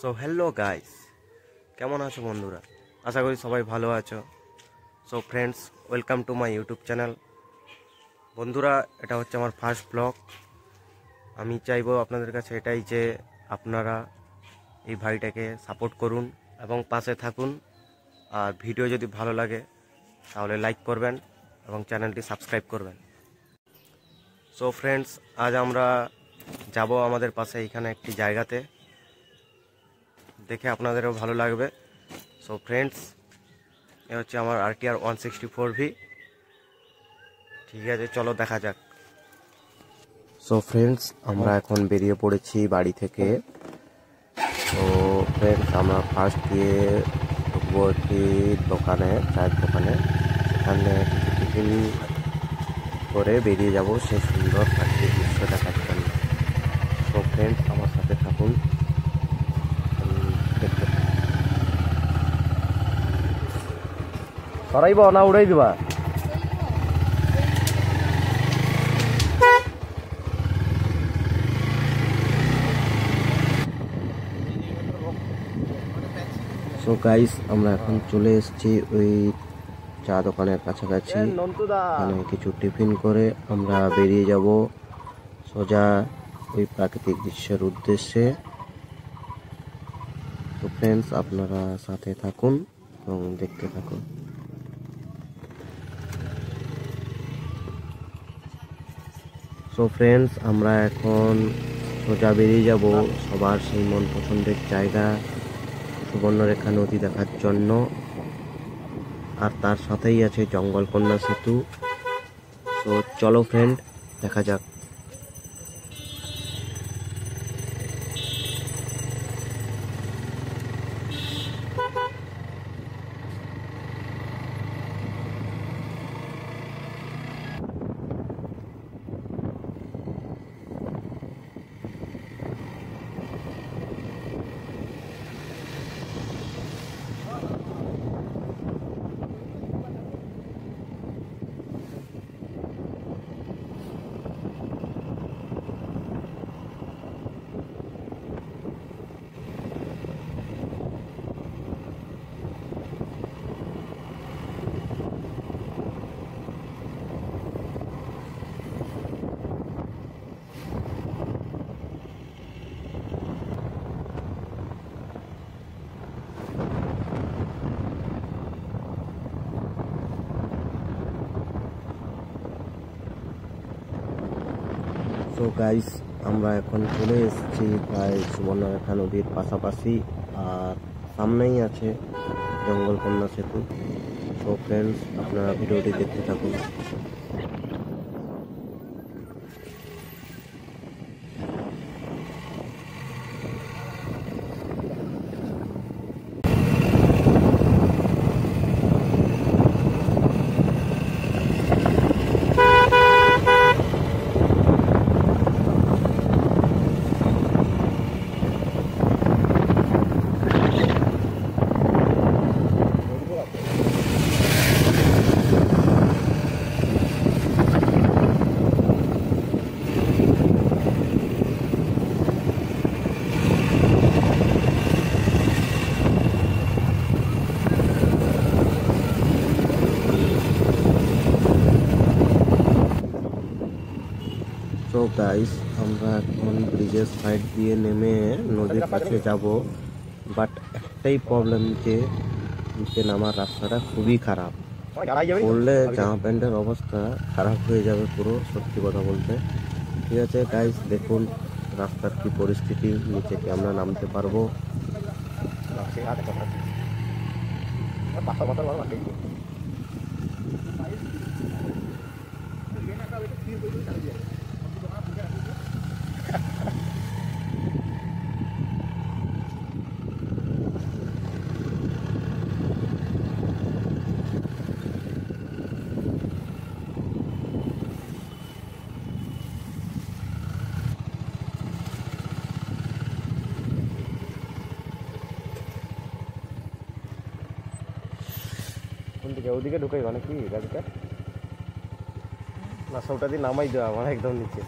So hello guys, কেমন আছো বন্ধুরা? আশা করি সবাই ভালো আছো। So friends, welcome to my YouTube channel. বন্ধুরা, এটা হচ্ছে আমার ফার্স্ট ব্লগ। আমি চাইবো আপনাদের কাছে এটাই যে আপনারা এই ভাইটাকে সাপোর্ট করুন এবং পাশে থাকুন। আর ভিডিও যদি ভালো লাগে তাহলে লাইক করবেন এবং চ্যানেলটি সাবস্ক্রাইব করবেন। সো ফ্রেন্ডস, আজ আমরা যাব আমাদের পাশে এখানে একটি জায়গাতে, দেখে আপনাদেরও ভালো লাগবে। সো ফ্রেন্ডস, এ হচ্ছে আমার RTR 164V। ঠিক আছে, চলো দেখা যাক। সো ফ্রেন্ডস, আমরা এখন বেরিয়ে পড়েছি বাড়ি থেকে। তো ফ্রেন্ডস, আমরা ফার্স্ট গিয়ে ঢুকবো একটি দোকানে, চায়ের দোকানে। সেখানে কিছু টিফিন করে বেরিয়ে যাব সেই সুন্দর প্রাকৃতিক দৃশ্য দেখার জন্য। সো ফ্রেন্ডস, আমার সাথে থাকুন, দেখতে থাকুন। সরাইব না উড়াই দিবা? সো গাইস, আমরা এখন চলে এসেছি ওই চা দোকানের কাছাকাছি। এখানে কিছু টিফিন করে আমরা বেরিয়ে যাব সোজা ওই প্রাকৃতিক দৃশ্যের উদ্দেশ্যে। তো ফ্রেন্ডস, আপনারা সাথে থাকুন এবং দেখতে থাকুন। সো ফ্রেন্ডস, আমরা এখন সোজা বেরিয়ে যাব সবার সেই মন পছন্দের জায়গা সুবর্ণরেখা নদী দেখার জন্য। আর তার সাথেই আছে জঙ্গলকন্যা সেতু। তো চলো ফ্রেন্ড, দেখা যাক। তো গাইস, আমরা এখন চলে এসেছি প্রায় সুবর্ণরেখা নদীর পাশাপাশি, আর সামনেই আছে জঙ্গলকন্যা সেতু। সো ফ্রেন্ডস, আপনারা ভিডিওটি দেখতে থাকুন। তো গাইস, আমরা এখন ব্রিজের সাইড দিয়ে নেমে নদীর কাছে যাব। বাট একটাই প্রবলেম যে নিচে নামার রাস্তাটা খুবই খারাপ। পড়লে জামা প্যান্টের অবস্থা খারাপ হয়ে যাবে পুরো, সত্যি কথা বলতে। ঠিক আছে গাইস, দেখুন রাস্তার কি পরিস্থিতি, নিচে কি আমরা নামতে পারবো। ওদিকে ঢুকাইবা নাকি গাড়িটা? না, সবটা দিয়ে নামাই দেওয়া আমার একদম নিচে।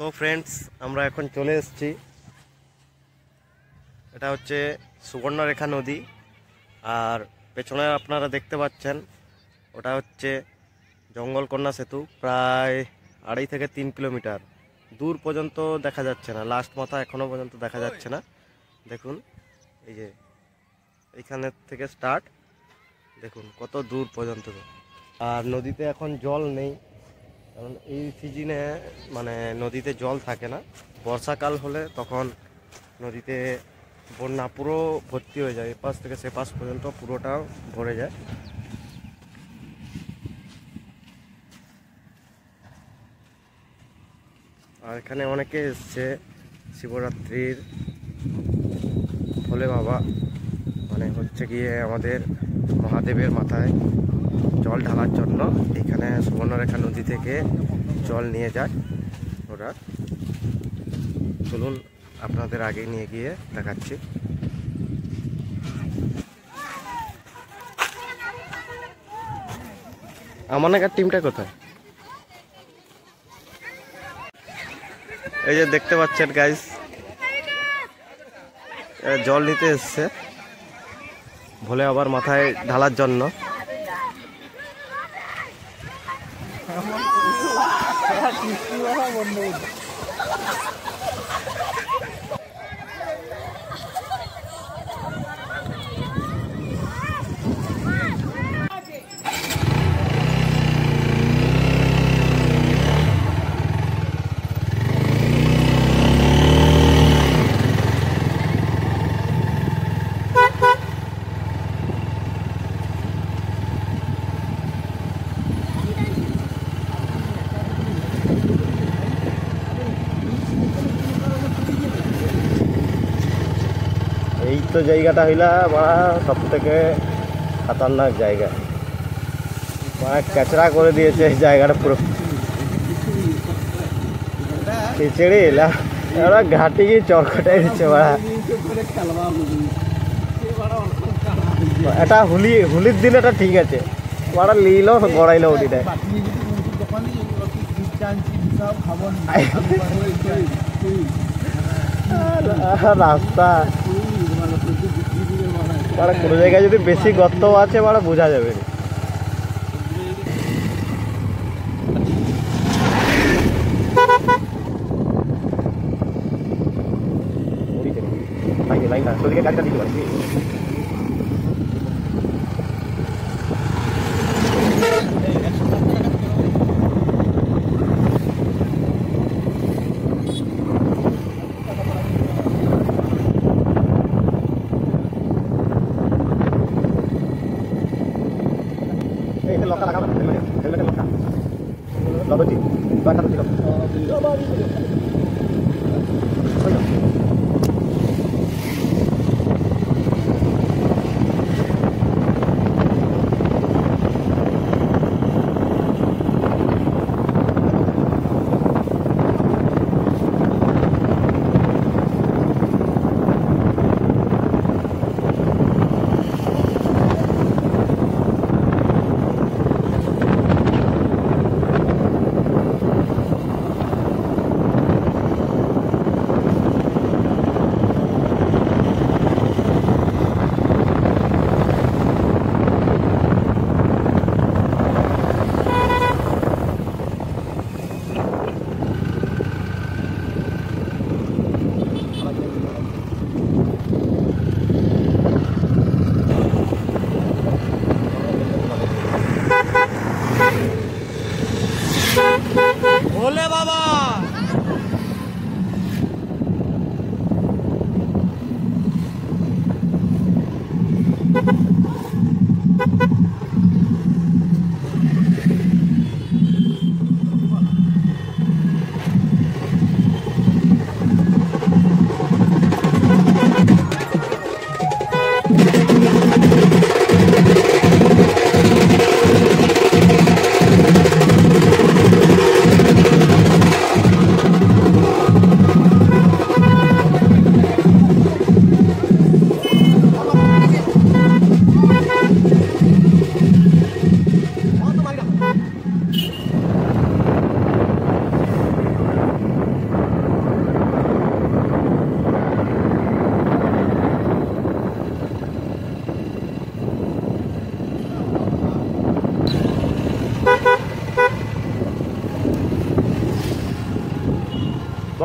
সো ফ্রেন্ডস, আমরা এখন চলে এসেছি, এটা হচ্ছে সুবর্ণরেখা নদী। আর পেছনে আপনারা দেখতে পাচ্ছেন ওটা হচ্ছে জঙ্গলকন্যা সেতু। প্রায় 2.5 থেকে 3 কিলোমিটার দূর পর্যন্ত দেখা যাচ্ছে না, লাস্ট মাথা এখনো পর্যন্ত দেখা যাচ্ছে না। দেখুন এই যে এইখানে থেকে স্টার্ট, দেখুন কত দূর পর্যন্ত। আর নদীতে এখন জল নেই, কারণ এই সিজনে মানে নদীতে জল থাকে না। বর্ষাকাল হলে তখন নদীতে বন্যা পুরো ভর্তি হয়ে যায়, এপাশ থেকে সেপাশ পর্যন্ত পুরোটা ভরে যায়। আর এখানে অনেকে এসছে শিবরাত্রির ভোলে বাবা, মানে হচ্ছে গিয়ে আমাদের মহাদেবের মাথায় জল ঢালার জন্য এখানে সুবর্ণরেখা নদী থেকে জল নিয়ে যায় ওরা। চলুন আপনাদের আগে নিয়ে গিয়ে দেখাচ্ছি। আমানকার টিমটা কোথায়? এই যে দেখতে পাচ্ছেন গাইস, জল নিতে এসছে ভোলে আবার মাথায় ঢালার জন্য। এই তো জায়গাটা হইলা মারা সব থেকে খতরনাক জায়গা, মারা কাচরা করে দিয়েছে এই জায়গাটা পুরো। খিচড়ি এলা ওরা ঘাটি গিয়ে চরকটাই দিচ্ছে মারা। এটা হুলির দিন এটা ঠিক আছে, মারা লিল গড়াইল ওটিটায় রাস্তা। মানে কোনো জায়গায় যদি বেশি গর্ত আছে মানে বোঝা যাবে না। গাড়িটা দিতে পারছি লক্কা লাগাবো, হেলমেটের লক্কা লবজি বাটা দিলাম।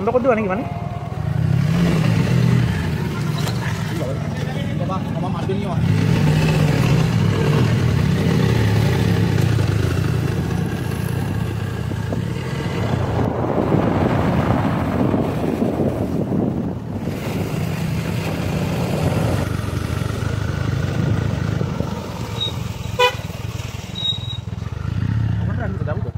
বন্ধ করে দেবো নাকি মানে আমার মারবে নিয়ে যাবো তো